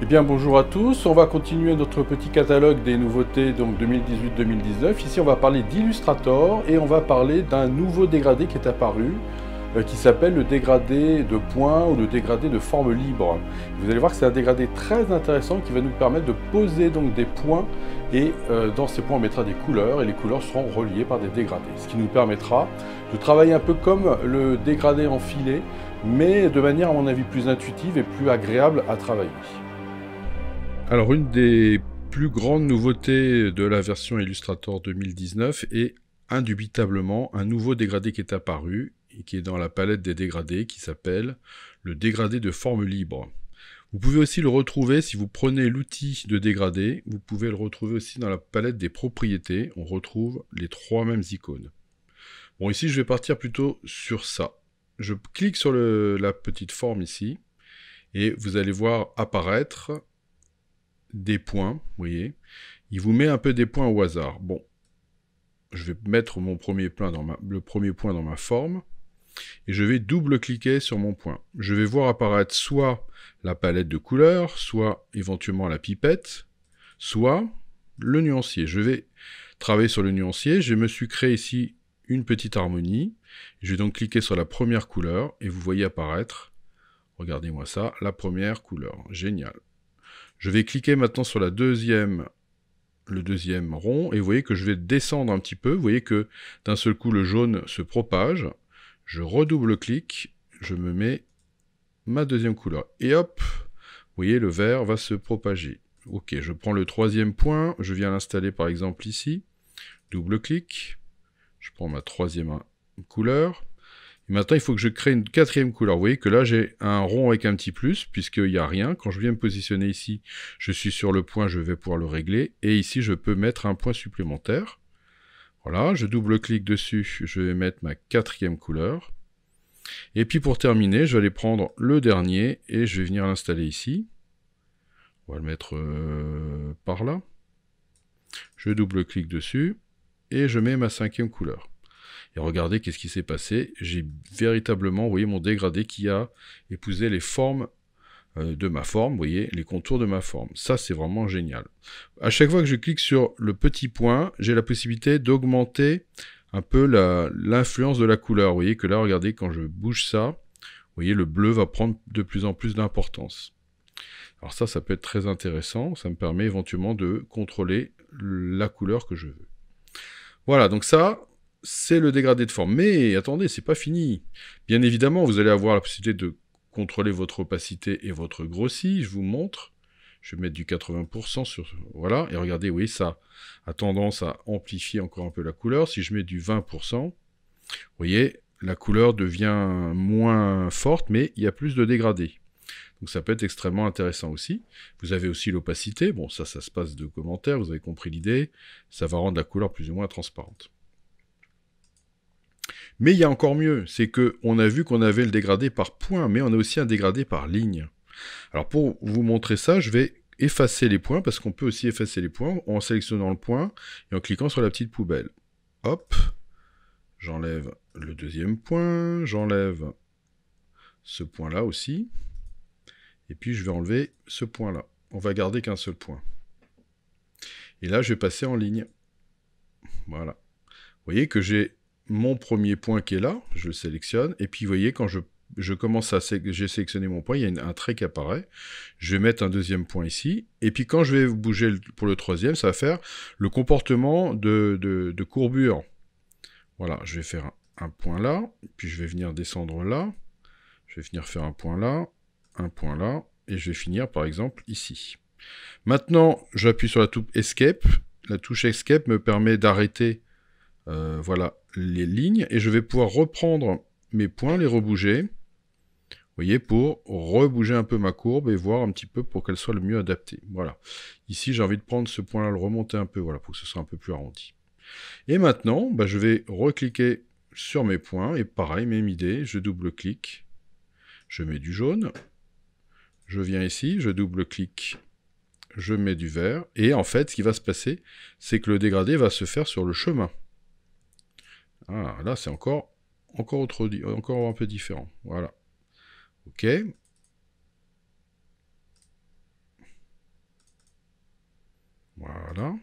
bien bonjour à tous, on va continuer notre petit catalogue des nouveautés donc 2018-2019. Ici on va parler d'Illustrator et on va parler d'un nouveau dégradé qui est apparu qui s'appelle le dégradé de points ou le dégradé de forme libre. Vous allez voir que c'est un dégradé très intéressant qui va nous permettre de poser donc des points et dans ces points on mettra des couleurs et les couleurs seront reliées par des dégradés. Ce qui nous permettra de travailler un peu comme le dégradé en filet mais de manière à mon avis plus intuitive et plus agréable à travailler. Alors une des plus grandes nouveautés de la version Illustrator 2019 est indubitablement un nouveau dégradé qui est apparu et qui est dans la palette des dégradés qui s'appelle le dégradé de forme libre. Vous pouvez aussi le retrouver si vous prenez l'outil de dégradé, vous pouvez le retrouver aussi dans la palette des propriétés, on retrouve les trois mêmes icônes. Bon ici je vais partir plutôt sur ça. Je clique sur la petite forme ici et vous allez voir apparaître des points, vous voyez, il vous met un peu des points au hasard. Bon, je vais mettre mon premier point le premier point dans ma forme, et je vais double-cliquer sur mon point. Je vais voir apparaître soit la palette de couleurs, soit éventuellement la pipette, soit le nuancier. Je vais travailler sur le nuancier, je me suis créé ici une petite harmonie, je vais donc cliquer sur la première couleur, et vous voyez apparaître, regardez-moi ça, la première couleur, génial. Je vais cliquer maintenant sur le deuxième rond, et vous voyez que je vais descendre un petit peu, vous voyez que d'un seul coup le jaune se propage, je redouble-clique, je me mets ma deuxième couleur, et hop, vous voyez le vert va se propager. Ok, je prends le troisième point, je viens l'installer par exemple ici, double-clic, je prends ma troisième couleur, et maintenant, il faut que je crée une quatrième couleur. Vous voyez que là, j'ai un rond avec un petit plus, puisqu'il n'y a rien. Quand je viens me positionner ici, je suis sur le point, je vais pouvoir le régler. Et ici, je peux mettre un point supplémentaire. Voilà, je double-clique dessus, je vais mettre ma quatrième couleur. Et puis pour terminer, je vais aller prendre le dernier, et je vais venir l'installer ici. On va le mettre par là. Je double-clique dessus, et je mets ma cinquième couleur. Et regardez qu'est-ce qui s'est passé. J'ai véritablement, vous voyez, mon dégradé qui a épousé les formes de ma forme, vous voyez, les contours de ma forme. Ça, c'est vraiment génial. À chaque fois que je clique sur le petit point, j'ai la possibilité d'augmenter un peu l'influence de la couleur. Vous voyez que là, regardez, quand je bouge ça, vous voyez, le bleu va prendre de plus en plus d'importance. Alors ça peut être très intéressant. Ça me permet éventuellement de contrôler la couleur que je veux. Voilà, donc ça, c'est le dégradé de forme. Mais attendez, c'est pas fini. Bien évidemment, vous allez avoir la possibilité de contrôler votre opacité et votre grossi. Je vous montre. Je vais mettre du 80% sur... Voilà, et regardez, oui, ça a tendance à amplifier encore un peu la couleur. Si je mets du 20%, vous voyez, la couleur devient moins forte, mais il y a plus de dégradé. Donc ça peut être extrêmement intéressant aussi. Vous avez aussi l'opacité. Bon, ça se passe de commentaires, vous avez compris l'idée. Ça va rendre la couleur plus ou moins transparente. Mais il y a encore mieux, c'est qu'on a vu qu'on avait le dégradé par point, mais on a aussi un dégradé par ligne. Alors pour vous montrer ça, je vais effacer les points, parce qu'on peut aussi effacer les points en sélectionnant le point et en cliquant sur la petite poubelle. Hop, j'enlève le deuxième point, j'enlève ce point-là aussi, et puis je vais enlever ce point-là. On va garder qu'un seul point. Et là, je vais passer en ligne. Voilà. Vous voyez que j'ai mon premier point qui est là, je le sélectionne, et puis vous voyez, quand je commence à j'ai sélectionné mon point, il y a un trait qui apparaît, je vais mettre un deuxième point ici, et puis quand je vais bouger pour le troisième, ça va faire le comportement de courbure. Voilà, je vais faire un point là, puis je vais venir descendre là, je vais venir faire un point là, et je vais finir par exemple ici. Maintenant, j'appuie sur la touche Escape. La touche Escape me permet d'arrêter voilà, les lignes, et je vais pouvoir reprendre mes points, les rebouger, vous voyez, pour rebouger un peu ma courbe et voir un petit peu pour qu'elle soit le mieux adaptée. Voilà. Ici, j'ai envie de prendre ce point-là, le remonter un peu, voilà, pour que ce soit un peu plus arrondi. Et maintenant, je vais recliquer sur mes points, et pareil, même idée, je double-clique, je mets du jaune, je viens ici, je double-clique, je mets du vert, et en fait, ce qui va se passer, c'est que le dégradé va se faire sur le chemin. Ah, là, c'est encore un peu différent. Voilà. OK. Voilà.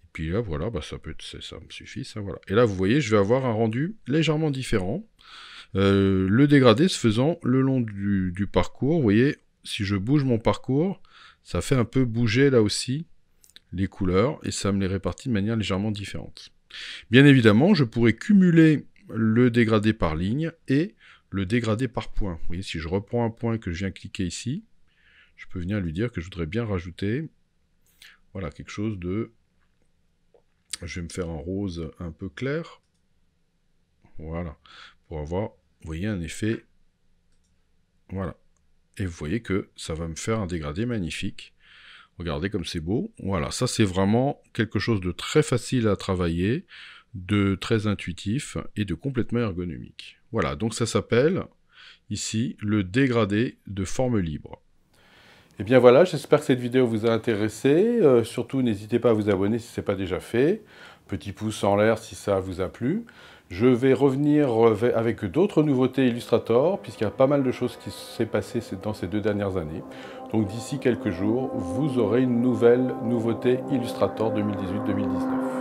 Et puis là, voilà, bah, ça me suffit, ça, voilà. Et là, vous voyez, je vais avoir un rendu légèrement différent. Le dégradé se faisant le long du parcours. Vous voyez, si je bouge mon parcours, ça fait un peu bouger là aussi les couleurs et ça me les répartit de manière légèrement différente. Bien évidemment, je pourrais cumuler le dégradé par ligne et le dégradé par point. Vous voyez, si je reprends un point que je viens cliquer ici, je peux venir lui dire que je voudrais bien rajouter, voilà, quelque chose de... Je vais me faire un rose un peu clair. Voilà, pour avoir, vous voyez, un effet... Voilà. Et vous voyez que ça va me faire un dégradé magnifique. Regardez comme c'est beau. Voilà, ça c'est vraiment quelque chose de très facile à travailler, de très intuitif et de complètement ergonomique. Voilà, donc ça s'appelle ici le dégradé de forme libre. Et bien voilà, j'espère que cette vidéo vous a intéressé. Surtout, n'hésitez pas à vous abonner si ce n'est pas déjà fait. Petit pouce en l'air si ça vous a plu. Je vais revenir avec d'autres nouveautés Illustrator, puisqu'il y a pas mal de choses qui s'est passé dans ces 2 dernières années. Donc d'ici quelques jours, vous aurez une nouvelle nouveauté Illustrator 2018-2019.